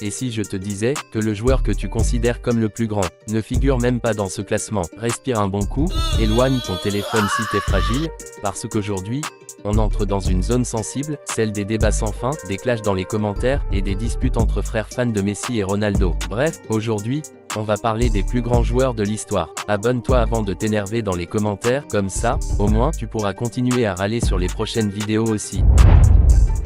Et si je te disais que le joueur que tu considères comme le plus grand ne figure même pas dans ce classement? Respire un bon coup, éloigne ton téléphone si t'es fragile, parce qu'aujourd'hui, on entre dans une zone sensible, celle des débats sans fin, des clashs dans les commentaires, et des disputes entre frères fans de Messi et Ronaldo. Bref, aujourd'hui, on va parler des plus grands joueurs de l'histoire. Abonne-toi avant de t'énerver dans les commentaires, comme ça, au moins tu pourras continuer à râler sur les prochaines vidéos aussi.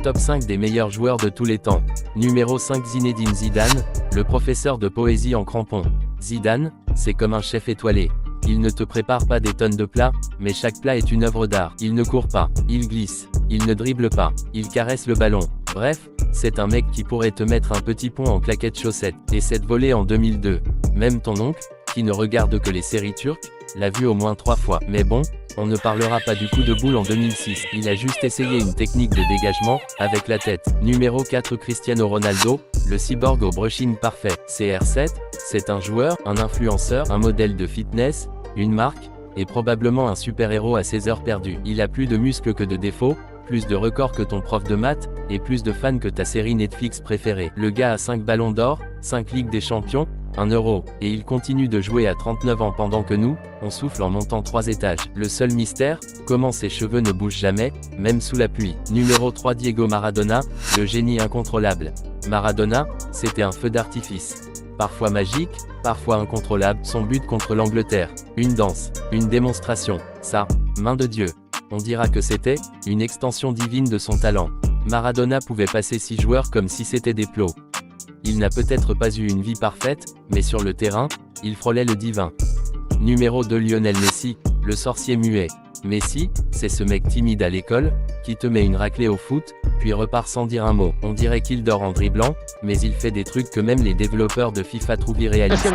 Top 5 des meilleurs joueurs de tous les temps. Numéro 5, Zinedine Zidane, le professeur de poésie en crampons. Zidane, c'est comme un chef étoilé. Il ne te prépare pas des tonnes de plats, mais chaque plat est une œuvre d'art. Il ne court pas, il glisse, il ne dribble pas, il caresse le ballon. Bref, c'est un mec qui pourrait te mettre un petit pont en claquettes chaussettes. Et cette volée en 2002. Même ton oncle, qui ne regarde que les séries turques, l'a vu au moins 3 fois. Mais bon, on ne parlera pas du coup de boule en 2006. Il a juste essayé une technique de dégagement, avec la tête. Numéro 4, Cristiano Ronaldo, le cyborg au brushing parfait. CR7, c'est un joueur, un influenceur, un modèle de fitness, une marque, et probablement un super-héros à ses heures perdues. Il a plus de muscles que de défauts, plus de records que ton prof de maths, et plus de fans que ta série Netflix préférée. Le gars a 5 ballons d'or, 5 Ligues des Champions, 1 euro, et il continue de jouer à 39 ans pendant que nous, on souffle en montant 3 étages. Le seul mystère, comment ses cheveux ne bougent jamais, même sous la pluie. Numéro 3, Diego Maradona, le génie incontrôlable. Maradona, c'était un feu d'artifice. Parfois magique, parfois incontrôlable, son but contre l'Angleterre. Une danse, une démonstration, ça, main de Dieu. On dira que c'était une extension divine de son talent. Maradona pouvait passer 6 joueurs comme si c'était des plots. Il n'a peut-être pas eu une vie parfaite, mais sur le terrain, il frôlait le divin. Numéro 2, Lionel Messi, le sorcier muet. Messi, c'est ce mec timide à l'école, qui te met une raclée au foot, puis repart sans dire un mot. On dirait qu'il dort en dribblant, mais il fait des trucs que même les développeurs de FIFA trouvent irréalistes.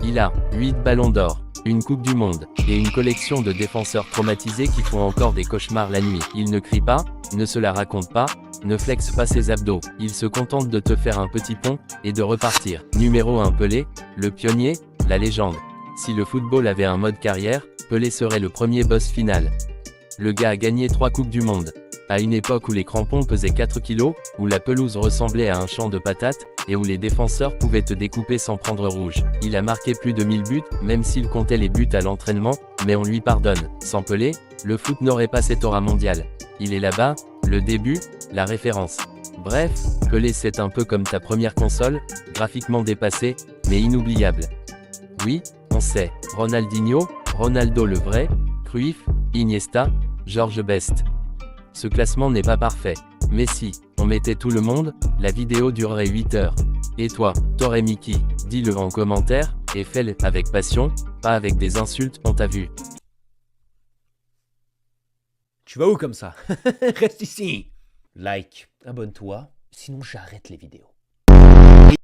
Il a 8 ballons d'or, une coupe du monde, et une collection de défenseurs traumatisés qui font encore des cauchemars la nuit. Il ne crie pas, ne se la raconte pas, ne flexe pas ses abdos. Il se contente de te faire un petit pont, et de repartir. Numéro 1, Pelé, le pionnier, la légende. Si le football avait un mode carrière, Pelé serait le premier boss final. Le gars a gagné 3 coupes du monde. À une époque où les crampons pesaient 4 kilos, où la pelouse ressemblait à un champ de patates, et où les défenseurs pouvaient te découper sans prendre rouge. Il a marqué plus de 1000 buts, même s'il comptait les buts à l'entraînement, mais on lui pardonne. Sans Pelé, le foot n'aurait pas cette aura mondiale. Il est là-bas, le début, la référence. Bref, Pelé c'est un peu comme ta première console, graphiquement dépassée, mais inoubliable. Oui, on sait, Ronaldinho, Ronaldo le vrai, Cruyff, Iniesta, George Best. Ce classement n'est pas parfait, mais si on mettait tout le monde, la vidéo durerait 8 heures. Et toi, t'aurais mis qui? Dis-le en commentaire, et fais-le avec passion, pas avec des insultes, on t'a vu. Tu vas où comme ça? Reste ici. Like, abonne-toi, sinon j'arrête les vidéos.